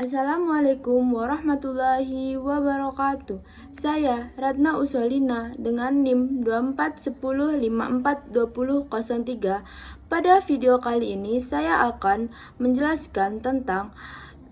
Assalamualaikum warahmatullahi wabarakatuh. Saya Ratna Usolina dengan NIM 2410542003. Pada video kali ini saya akan menjelaskan tentang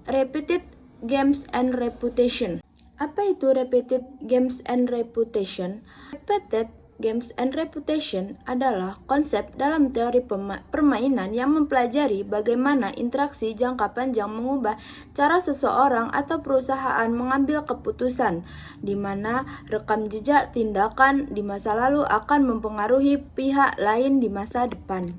repeated games and reputation. Apa itu repeated games and reputation? Repeated games and reputation adalah konsep dalam teori permainan yang mempelajari bagaimana interaksi jangka panjang mengubah cara seseorang atau perusahaan mengambil keputusan, di mana rekam jejak tindakan di masa lalu akan mempengaruhi pihak lain di masa depan.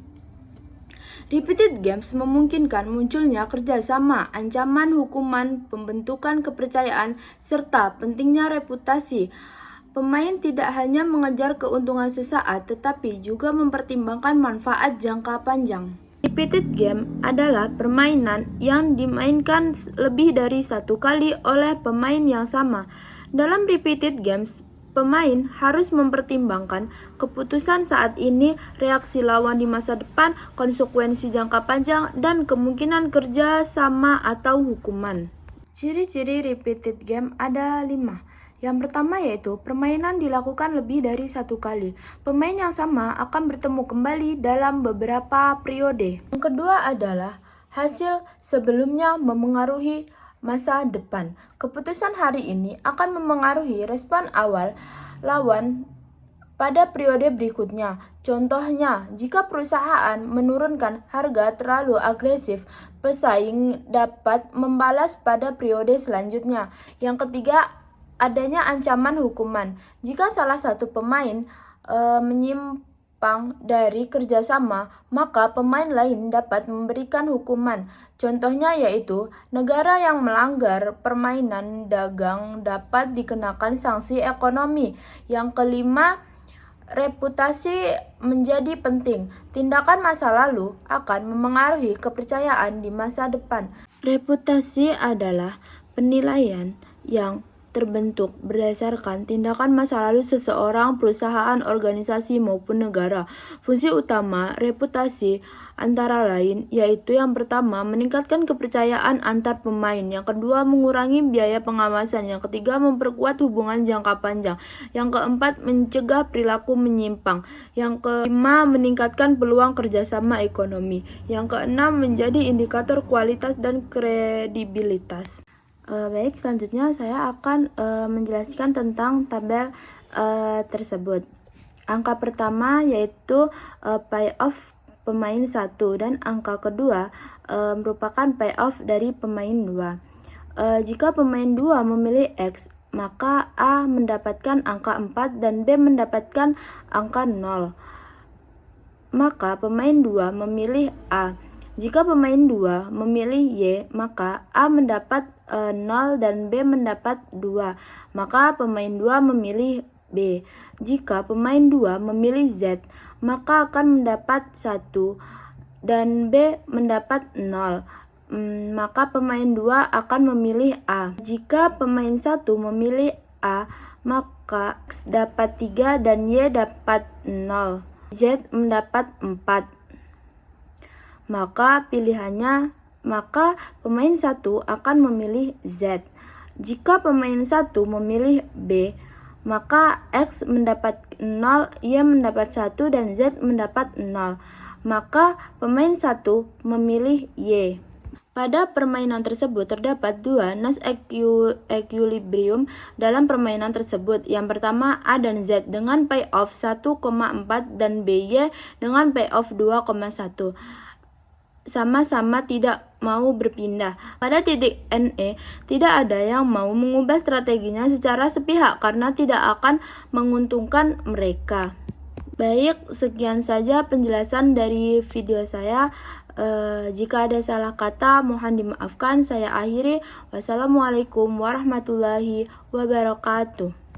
Repeated games memungkinkan munculnya kerjasama, ancaman hukuman, pembentukan kepercayaan, serta pentingnya reputasi. Pemain tidak hanya mengejar keuntungan sesaat, tetapi juga mempertimbangkan manfaat jangka panjang. Repeated game adalah permainan yang dimainkan lebih dari satu kali oleh pemain yang sama. Dalam repeated games, pemain harus mempertimbangkan keputusan saat ini, reaksi lawan di masa depan, konsekuensi jangka panjang, dan kemungkinan kerja sama atau hukuman. Ciri-ciri repeated game ada 5. Yang pertama yaitu permainan dilakukan lebih dari satu kali. Pemain yang sama akan bertemu kembali dalam beberapa periode. Yang kedua adalah hasil sebelumnya memengaruhi masa depan. Keputusan hari ini akan memengaruhi respon awal lawan pada periode berikutnya. Contohnya, jika perusahaan menurunkan harga terlalu agresif, pesaing dapat membalas pada periode selanjutnya. Yang ketiga, adanya ancaman hukuman. Jika salah satu pemain menyimpang dari kerjasama, maka pemain lain dapat memberikan hukuman. Contohnya yaitu, negara yang melanggar permainan dagang dapat dikenakan sanksi ekonomi. Yang kelima, reputasi menjadi penting. Tindakan masa lalu akan memengaruhi kepercayaan di masa depan. Reputasi adalah penilaian yang terbentuk berdasarkan tindakan masa lalu seseorang, perusahaan, organisasi, maupun negara. Fungsi utama reputasi antara lain yaitu yang pertama, meningkatkan kepercayaan antar pemain. Yang kedua, mengurangi biaya pengawasan. Yang ketiga, memperkuat hubungan jangka panjang. Yang keempat, mencegah perilaku menyimpang. Yang kelima, meningkatkan peluang kerjasama ekonomi. Yang keenam, menjadi indikator kualitas dan kredibilitas. Baik, selanjutnya saya akan menjelaskan tentang tabel tersebut. Angka pertama yaitu payoff pemain 1 dan angka kedua merupakan payoff dari pemain 2. Jika pemain 2 memilih X, maka A mendapatkan angka 4 dan B mendapatkan angka 0. Maka pemain 2 memilih A. Jika pemain 2 memilih Y, maka A mendapat 0 dan B mendapat 2. Maka pemain 2 memilih B. Jika pemain 2 memilih Z, maka akan mendapat 1 dan B mendapat 0. Maka pemain 2 akan memilih A. Jika pemain 1 memilih A, maka X dapat 3 dan Y dapat 0. Z mendapat 4. Maka pemain 1 akan memilih Z. Jika pemain 1 memilih B, maka X mendapat 0, Y mendapat 1 dan Z mendapat 0. Maka pemain 1 memilih Y. Pada permainan tersebut terdapat dua nas equilibrium dalam permainan tersebut. Yang pertama A dan Z dengan payoff 1,4 dan BY dengan payoff 2,1. Sama-sama tidak mau berpindah. Pada titik NE, tidak ada yang mau mengubah strateginya secara sepihak karena tidak akan menguntungkan mereka. Baik, sekian saja penjelasan dari video saya. Jika ada salah kata, mohon dimaafkan. Saya akhiri. Wassalamualaikum warahmatullahi wabarakatuh.